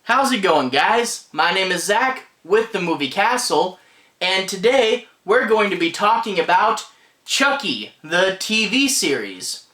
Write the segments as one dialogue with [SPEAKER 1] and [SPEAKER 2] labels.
[SPEAKER 1] How's it going, guys? My name is Zach with the Movie Castle, and today we're going to be talking about Chucky, the TV series.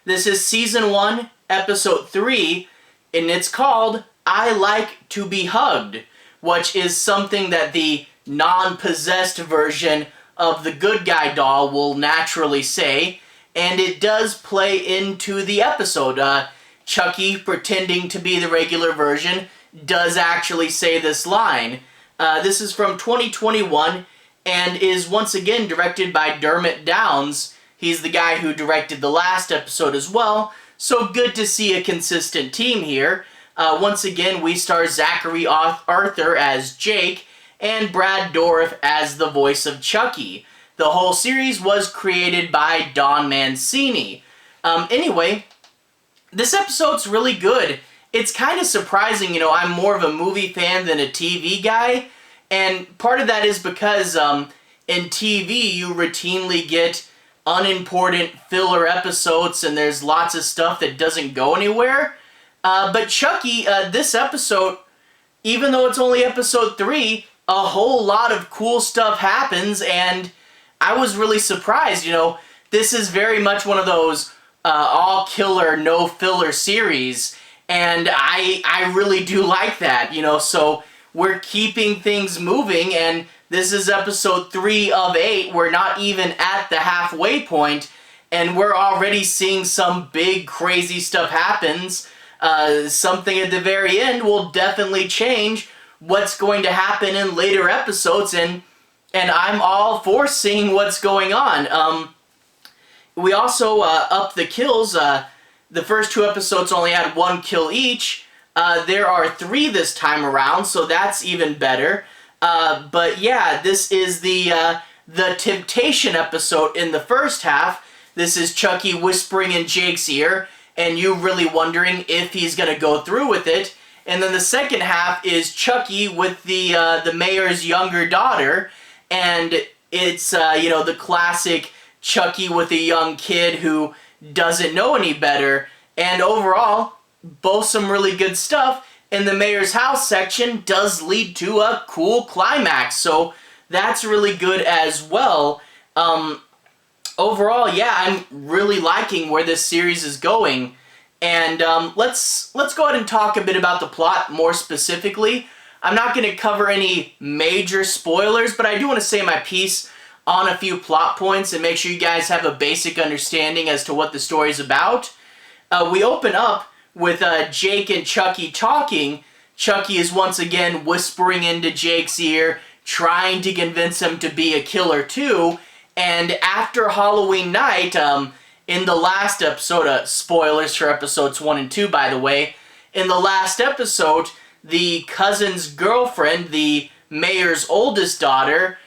[SPEAKER 1] This is Season 1, Episode 3, and it's called I Like to Be Hugged, which is something that the non-possessed version of the good guy doll will naturally say, and it does play into the episode. Chucky, pretending to be the regular version, does actually say this line. This is from 2021 and is once again directed by Dermott Downs. He's the guy who directed the last episode as well, so good to see a consistent team here. Once again, we star Zackary Arthur as Jake and Brad Dourif as the voice of Chucky. The whole series was created by Don Mancini. Anyway, this episode's really good. It's kind of surprising, I'm more of a movie fan than a TV guy, and part of that is because in TV you routinely get unimportant filler episodes and there's lots of stuff that doesn't go anywhere. But Chucky, this episode, even though it's only episode 3, a whole lot of cool stuff happens, and I was really surprised. This is very much one of those all killer, no filler series, and I really do like that, so we're keeping things moving, and this is episode 3 of 8. We're not even at the halfway point, and we're already seeing some big crazy stuff happens. Something at the very end will definitely change what's going to happen in later episodes, and I'm all for seeing what's going on. We also upped the kills. The first 2 episodes only had 1 kill each. There are 3 this time around, so that's even better. But yeah, this is the temptation episode in the first half. This is Chucky whispering in Jake's ear, and you really wondering if he's going to go through with it. And then the second half is Chucky with the mayor's younger daughter, and it's, the classic Chucky with a young kid who doesn't know any better, and overall, both some really good stuff, and the mayor's house section does lead to a cool climax, so that's really good as well. Overall, yeah, I'm really liking where this series is going, and let's go ahead and talk a bit about the plot more specifically. I'm not going to cover any major spoilers, but I do want to say my piece on a few plot points and make sure you guys have a basic understanding as to what the story's about. We open up with Jake and Chucky talking. Chucky is once again whispering into Jake's ear, trying to convince him to be a killer too. And after Halloween night, in the last episode, spoilers for episodes 1 and 2 by the way, in the last episode, the cousin's girlfriend, the mayor's oldest daughter,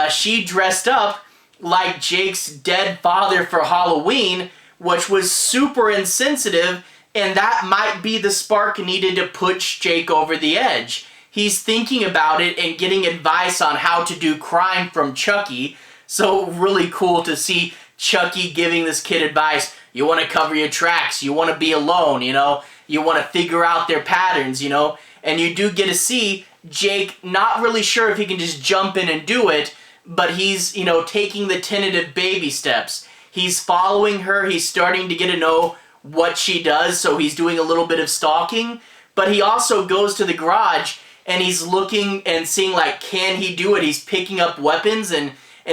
[SPEAKER 1] she dressed up like Jake's dead father for Halloween, which was super insensitive, and that might be the spark needed to push Jake over the edge. He's thinking about it and getting advice on how to do crime from Chucky, so really cool to see Chucky giving this kid advice. You want to cover your tracks, you want to be alone, you want to figure out their patterns, and you do get to see Jake not really sure if he can just jump in and do it, but he's, taking the tentative baby steps. He's following her, he's starting to get to know what she does, so he's doing a little bit of stalking, but he also goes to the garage and he's looking and seeing, can he do it? He's picking up weapons and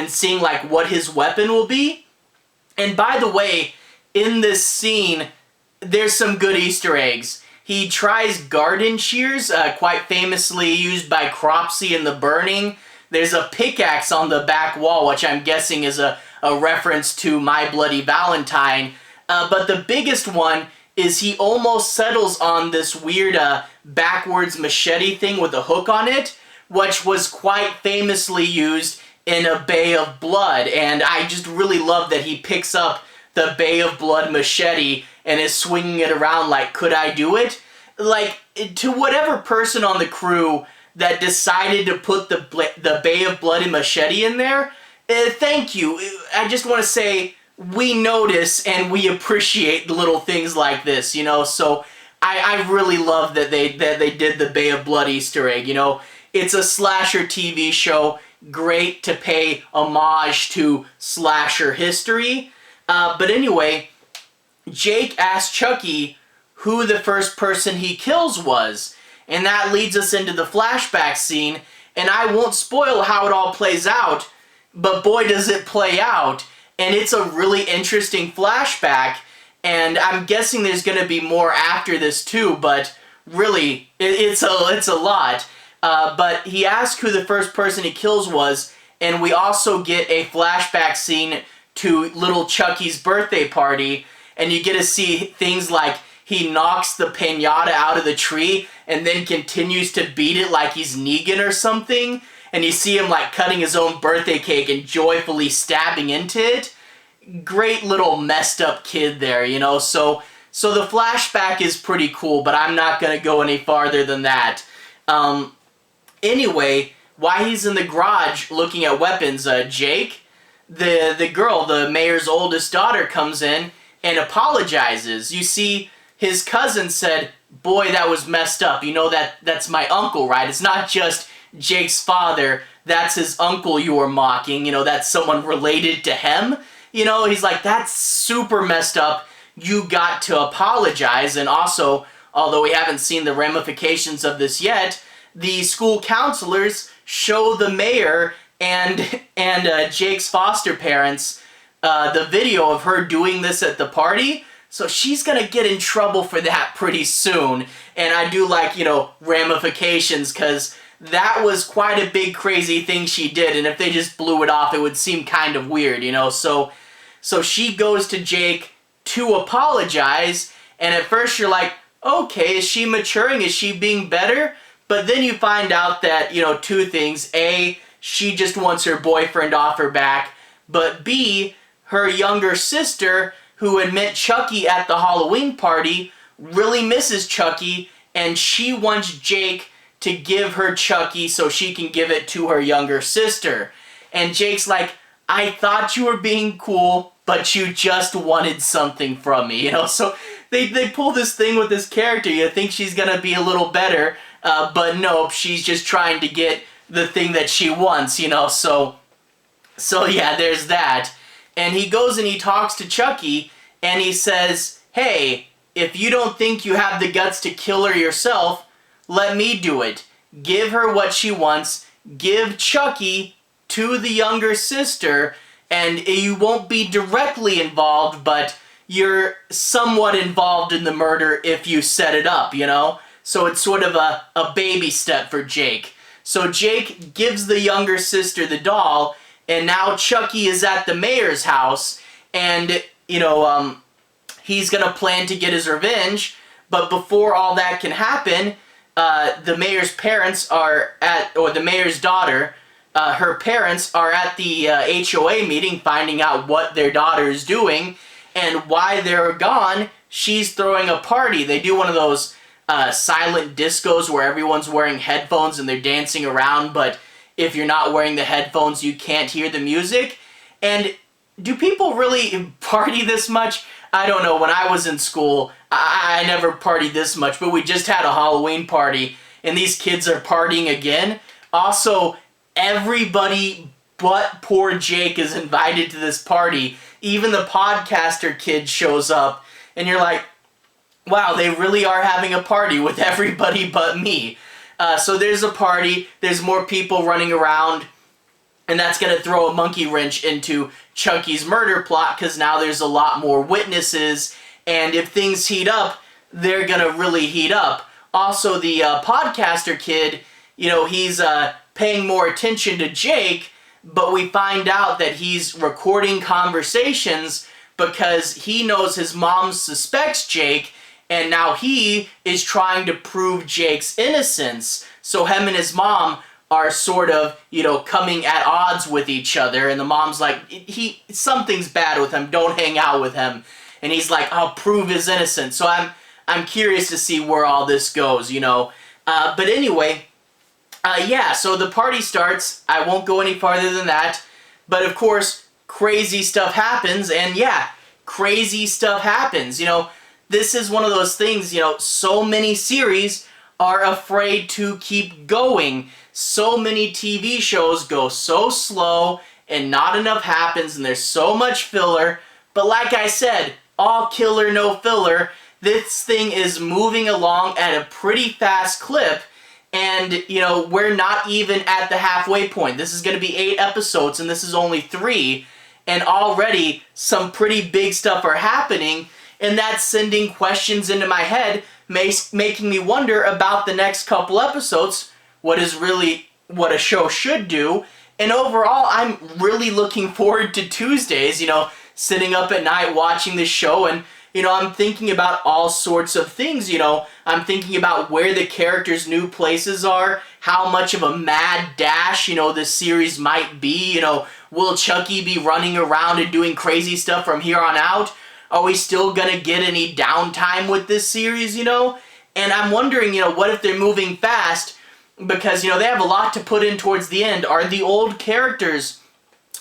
[SPEAKER 1] seeing, what his weapon will be. And by the way, in this scene, there's some good Easter eggs. He tries garden shears, quite famously used by Cropsy in The Burning. There's a pickaxe on the back wall, which I'm guessing is a reference to My Bloody Valentine. But the biggest one is he almost settles on this weird backwards machete thing with a hook on it, which was quite famously used in A Bay of Blood. And I just really love that he picks up the Bay of Blood machete and is swinging it around like, could I do it? To whatever person on the crew that decided to put the Bay of Blood and machete in there, thank you. I just want to say, we notice and we appreciate the little things like this, so I really love that they did the Bay of Blood Easter egg. You know, it's a slasher TV show, great to pay homage to slasher history. But anyway, Jake asked Chucky who the first person he kills was, and that leads us into the flashback scene. And I won't spoil how it all plays out, but boy does it play out. And it's a really interesting flashback, and I'm guessing there's going to be more after this too, but really, it's a lot. But he asked who the first person he kills was, and we also get a flashback scene to little Chucky's birthday party, and you get to see things like he knocks the piñata out of the tree and then continues to beat it like he's Negan or something. And you see him like cutting his own birthday cake and joyfully stabbing into it. Great little messed up kid there, you know. So the flashback is pretty cool, but I'm not going to go any farther than that. Anyway, while he's in the garage looking at weapons, Jake, the girl, the mayor's oldest daughter, comes in and apologizes. You see, his cousin said, "Boy, that was messed up. You know, that's my uncle, right? It's not just Jake's father. That's his uncle you were mocking. You know, that's someone related to him." You know, he's like, "That's super messed up. You got to apologize." And also, although we haven't seen the ramifications of this yet, the school counselors show the mayor and Jake's foster parents the video of her doing this at the party. So she's going to get in trouble for that pretty soon. And I do like, you know, ramifications, because that was quite a big crazy thing she did. And if they just blew it off, it would seem kind of weird, you know. So she goes to Jake to apologize. And at first you're like, okay, is she maturing? Is she being better? But then you find out that, you know, two things. A, she just wants her boyfriend off her back. But B, her younger sister, who had met Chucky at the Halloween party, really misses Chucky, and she wants Jake to give her Chucky so she can give it to her younger sister. And Jake's like, "I thought you were being cool, but you just wanted something from me," you know? So they pull this thing with this character. You think she's gonna be a little better, but nope, she's just trying to get the thing that she wants, you know? So yeah, there's that. And he goes and he talks to Chucky, and he says, "Hey, if you don't think you have the guts to kill her yourself, let me do it. Give her what she wants. Give Chucky to the younger sister, and you won't be directly involved, but you're somewhat involved in the murder if you set it up, you know?" So it's sort of a baby step for Jake. So Jake gives the younger sister the doll, and now Chucky is at the mayor's house, and, you know, he's gonna plan to get his revenge. But before all that can happen, the mayor's parents are at, or the mayor's daughter, her parents are at the HOA meeting finding out what their daughter is doing, and while they're gone, she's throwing a party. They do one of those silent discos where everyone's wearing headphones and they're dancing around, but if you're not wearing the headphones, you can't hear the music. And do people really party this much? I don't know. When I was in school, I never partied this much, but we just had a Halloween party, and these kids are partying again. Also, everybody but poor Jake is invited to this party. Even the podcaster kid shows up, and you're like, wow, they really are having a party with everybody but me. So there's a party, there's more people running around, and that's going to throw a monkey wrench into Chucky's murder plot, because now there's a lot more witnesses, and if things heat up, they're going to really heat up. Also, the podcaster kid, you know, he's paying more attention to Jake, but we find out that he's recording conversations because he knows his mom suspects Jake, and now he is trying to prove Jake's innocence. So him and his mom are sort of, you know, coming at odds with each other, and the mom's like, something's bad with him, don't hang out with him. And he's like, I'll prove his innocence. So I'm curious to see where all this goes, you know. But anyway, yeah, so the party starts. I won't go any farther than that. But of course, crazy stuff happens, and yeah, crazy stuff happens. You know, this is one of those things, you know, so many series are afraid to keep going. So many TV shows go so slow and not enough happens and there's so much filler. But like I said, all killer, no filler. This thing is moving along at a pretty fast clip. And, you know, we're not even at the halfway point. This is going to be 8 episodes and this is only 3. And already some pretty big stuff are happening. And that's sending questions into my head, making me wonder about the next couple episodes, what a show should do. And overall, I'm really looking forward to Tuesdays, you know, sitting up at night watching this show, and, you know, I'm thinking about all sorts of things, you know. I'm thinking about where the characters' new places are, how much of a mad dash, you know, this series might be, you know. Will Chucky be running around and doing crazy stuff from here on out? Are we still gonna get any downtime with this series, you know? And I'm wondering, you know, what if they're moving fast? Because, you know, they have a lot to put in towards the end. Are the old characters,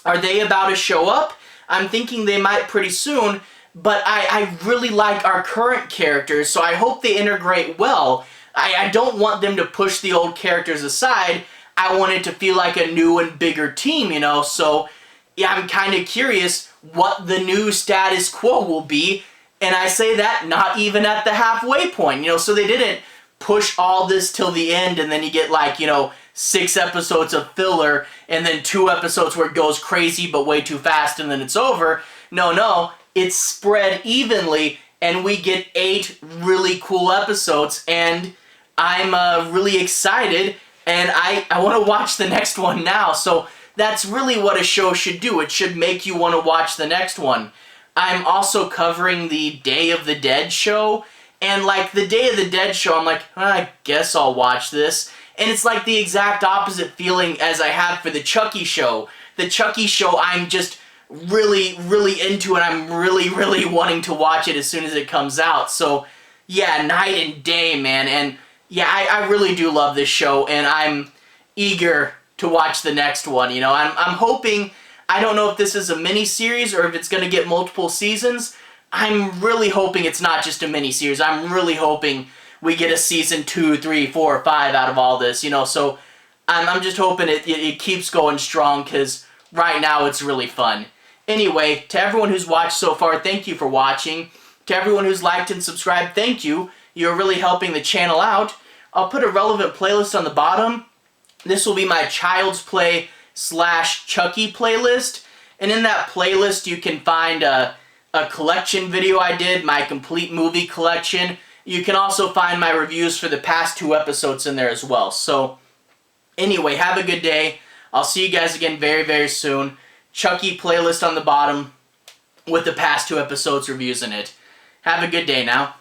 [SPEAKER 1] are they about to show up? I'm thinking they might pretty soon, but I really like our current characters, so I hope they integrate well. I don't want them to push the old characters aside. I want it to feel like a new and bigger team, you know? So, yeah, I'm kind of curious what the new status quo will be, and I say that not even at the halfway point, you know, so they didn't push all this till the end and then you get like, you know, 6 episodes of filler and then 2 episodes where it goes crazy but way too fast and then it's over. No, it's spread evenly and we get 8 really cool episodes, and I'm really excited, and I want to watch the next one now. So that's really what a show should do. It should make you want to watch the next one. I'm also covering the Day of the Dead show, and like the Day of the Dead show, I'm like, I guess I'll watch this. And it's like the exact opposite feeling as I have for the Chucky show. The Chucky show, I'm just really into, and I'm really wanting to watch it as soon as it comes out. So yeah, night and day, man. And yeah, I really do love this show, and I'm eager to watch the next one, you know. I'm hoping, I don't know if this is a mini-series or if it's going to get multiple seasons. I'm really hoping it's not just a mini-series. I'm really hoping we get a season 2, 3, 4, 5 out of all this, you know. So I'm just hoping it keeps going strong, because right now it's really fun. Anyway, to everyone who's watched so far, thank you for watching. To everyone who's liked and subscribed, thank you. You're really helping the channel out. I'll put a relevant playlist on the bottom. This will be my Child's Play / Chucky playlist. And in that playlist you can find a collection video I did, my complete movie collection. You can also find my reviews for the past 2 episodes in there as well. So anyway, have a good day. I'll see you guys again very soon. Chucky playlist on the bottom with the past 2 episodes reviews in it. Have a good day now.